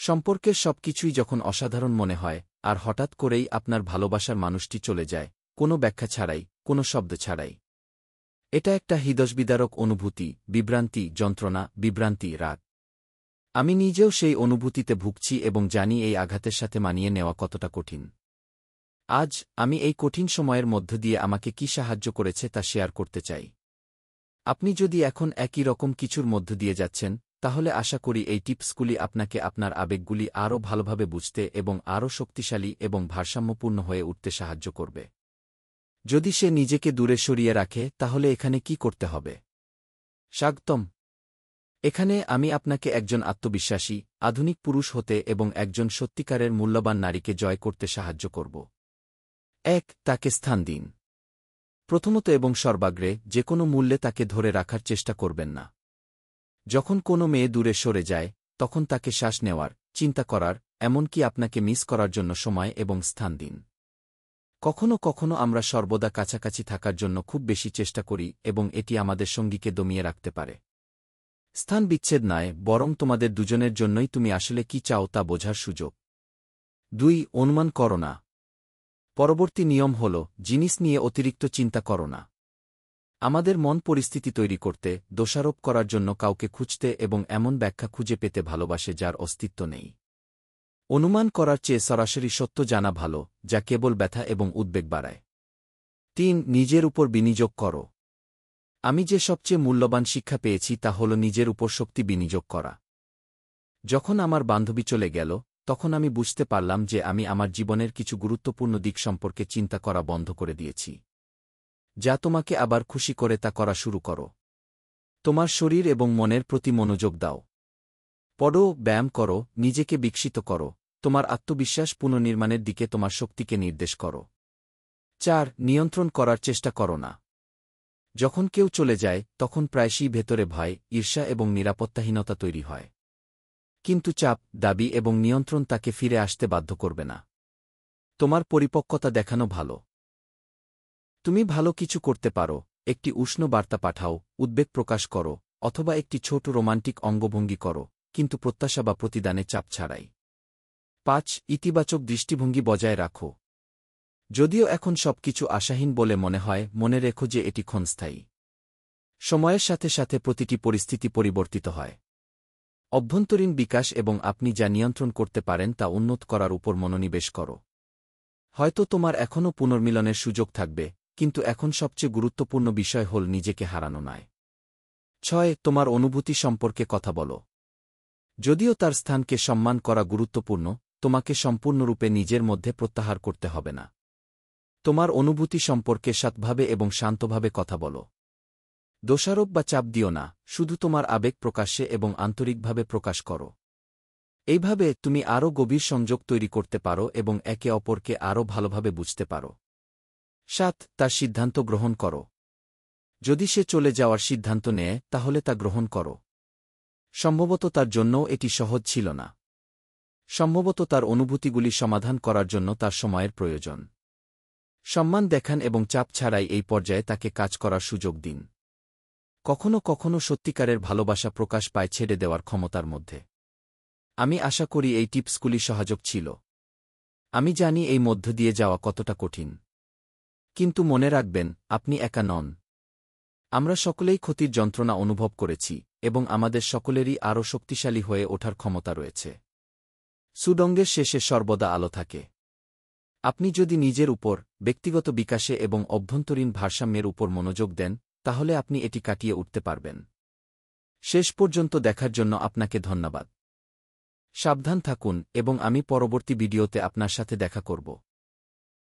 সম্পর্কের সবকিছুই যখন অসাধারণ মনে হয় আর হঠাৎ করেই আপনার ভালোবাসার মানুষটি চলে যায়, কোনো ব্যাখ্যা ছাড়াই, কোনো শব্দ ছাড়াই। এটা একটা হৃদয়বিদারক অনুভূতি, বিভ্রান্তি, যন্ত্রণা, বিভ্রান্তি, রাগ। আমি নিজেও সেই অনুভূতিতে ভুগছি এবং জানি এই আঘাতের সাথে মানিয়ে নেওয়া কতটা কঠিন। আজ আমি এই কঠিন সময়ের মধ্য দিয়ে আমাকে কি সাহায্য করেছে তা শেয়ার করতে চাই। আপনি যদি এখন একই রকম কিছুর মধ্য দিয়ে যাচ্ছেন, তাহলে আশা করি এই টিপসগুলি আপনাকে আপনার আবেগগুলি আরও ভালোভাবে বুঝতে এবং আরও শক্তিশালী এবং ভারসাম্যপূর্ণ হয়ে উঠতে সাহায্য করবে। যদি সে নিজেকে দূরে সরিয়ে রাখে, তাহলে এখানে কি করতে হবে? স্বাগতম। এখানে আমি আপনাকে একজন আত্মবিশ্বাসী, আধুনিক পুরুষ হতে এবং একজন সত্যিকারের মূল্যবান নারীকে জয় করতে সাহায্য করব। ১. তাকে স্থান দিন। প্রথমত এবং সর্বাগ্রে, যে কোনো মূল্যে তাকে ধরে রাখার চেষ্টা করবেন না। যখন কোনো মেয়ে দূরে সরে যায়, তখন তাকে শ্বাস নেওয়ার, চিন্তা করার, এমনকি আপনাকে মিস করার জন্য সময় এবং স্থান দিন। কখনো কখনো আমরা সর্বদা কাছাকাছি থাকার জন্য খুব বেশি চেষ্টা করি এবং এটি আমাদের সঙ্গীকে দমিয়ে রাখতে পারে। স্থান বিচ্ছেদ নয়, বরং তোমাদের দুজনের জন্যই তুমি আসলে কি চাও তা বোঝার সুযোগ। ২. অনুমান করো না। পরবর্তী নিয়ম হল, জিনিস নিয়ে অতিরিক্ত চিন্তা করো না। আমাদের মন পরিস্থিতি তৈরি করতে, দোষারোপ করার জন্য কাউকে খুঁজতে এবং এমন ব্যাখ্যা খুঁজে পেতে ভালোবাসে যার অস্তিত্ব নেই। অনুমান করার চেয়ে সরাসরি সত্য জানা ভালো, যা কেবল ব্যথা এবং উদ্বেগ বাড়ায়। ৩. নিজের উপর বিনিয়োগ করো। আমি যে সবচেয়ে মূল্যবান শিক্ষা পেয়েছি তা হল নিজের উপর শক্তি বিনিয়োগ করা। যখন আমার বান্ধবী চলে গেল, তখন আমি বুঝতে পারলাম যে আমি আমার জীবনের কিছু গুরুত্বপূর্ণ দিক সম্পর্কে চিন্তা করা বন্ধ করে দিয়েছি। যা তোমাকে আবার খুশি করে তা করা শুরু করো। তোমার শরীর এবং মনের প্রতি মনোযোগ দাও। পড়ো, ব্যায়াম করো, নিজেকে বিকশিত করো, তোমার আত্মবিশ্বাস পুনর্নির্মাণের দিকে তোমার শক্তিকে নির্দেশ করো। ৪. নিয়ন্ত্রণ করার চেষ্টা করো না। যখন কেউ চলে যায়, তখন প্রায়শই ভেতরে ভয়, ঈর্ষা এবং নিরাপত্তাহীনতা তৈরি হয়। কিন্তু চাপ, দাবি এবং নিয়ন্ত্রণ তাকে ফিরে আসতে বাধ্য করবে না। তোমার পরিপক্কতা দেখানো ভালো। তুমি ভালো কিছু করতে পারো, একটি উষ্ণ বার্তা পাঠাও, উদ্বেগ প্রকাশ করো, অথবা একটি ছোট রোমান্টিক অঙ্গভঙ্গি করো, কিন্তু প্রত্যাশা বা প্রতিদানে চাপ ছাড়াই। ৫. ইতিবাচক দৃষ্টিভঙ্গি বজায় রাখো। যদিও এখন সবকিছু আশাহীন বলে মনে হয়, মনে রেখো যে এটি ক্ষণস্থায়ী। সময়ের সাথে সাথে প্রতিটি পরিস্থিতি পরিবর্তিত হয়। অভ্যন্তরীণ বিকাশ এবং আপনি যা নিয়ন্ত্রণ করতে পারেন তা উন্নত করার উপর মনোনিবেশ করো। হয়তো তোমার এখনও পুনর্মিলনের সুযোগ থাকবে, কিন্তু এখন সবচেয়ে গুরুত্বপূর্ণ বিষয় হল নিজেকে হারানো নয়। ৬. তোমার অনুভূতি সম্পর্কে কথা বলো। যদিও তার স্থানকে সম্মান করা গুরুত্বপূর্ণ, তোমাকে সম্পূর্ণরূপে নিজের মধ্যে প্রত্যাহার করতে হবে না। তোমার অনুভূতি সম্পর্কে সৎভাবে এবং শান্তভাবে কথা বলো। দোষারোপ বা চাপ দিও না, শুধু তোমার আবেগ প্রকাশ্যে এবং আন্তরিকভাবে প্রকাশ করো। এইভাবে তুমি আরও গভীর সংযোগ তৈরি করতে পারো এবং একে অপরকে আরও ভালোভাবে বুঝতে পারো। ৭. তার সিদ্ধান্ত গ্রহণ করো। যদি সে চলে যাওয়ার সিদ্ধান্ত নেয়, তাহলে তা গ্রহণ করো। সম্ভবত তার জন্যও এটি সহজ ছিল না। সম্ভবত তার অনুভূতিগুলি সমাধান করার জন্য তার সময়ের প্রয়োজন। সম্মান দেখান এবং চাপ ছাড়াই এই পর্যায়ে তাকে কাজ করার সুযোগ দিন। কখনো কখনো সত্যিকারের ভালোবাসা প্রকাশ পায় ছেড়ে দেওয়ার ক্ষমতার মধ্যে। আমি আশা করি এই টিপসগুলি সহায়ক ছিল। আমি জানি এই মধ্য দিয়ে যাওয়া কতটা কঠিন। কিন্তু মনে রাখবেন, আপনি একা নন। আমরা সকলেই ক্ষতির যন্ত্রণা অনুভব করেছি, এবং আমাদের সকলেরই আরও শক্তিশালী হয়ে ওঠার ক্ষমতা রয়েছে। সুডঙ্গের শেষে সর্বদা আলো থাকে। আপনি যদি নিজের উপর, ব্যক্তিগত বিকাশে এবং অভ্যন্তরীণ ভারসাম্যের উপর মনোযোগ দেন, তাহলে আপনি এটি কাটিয়ে উঠতে পারবেন। শেষ পর্যন্ত দেখার জন্য আপনাকে ধন্যবাদ। সাবধান থাকুন এবং আমি পরবর্তী ভিডিওতে আপনার সাথে দেখা করব।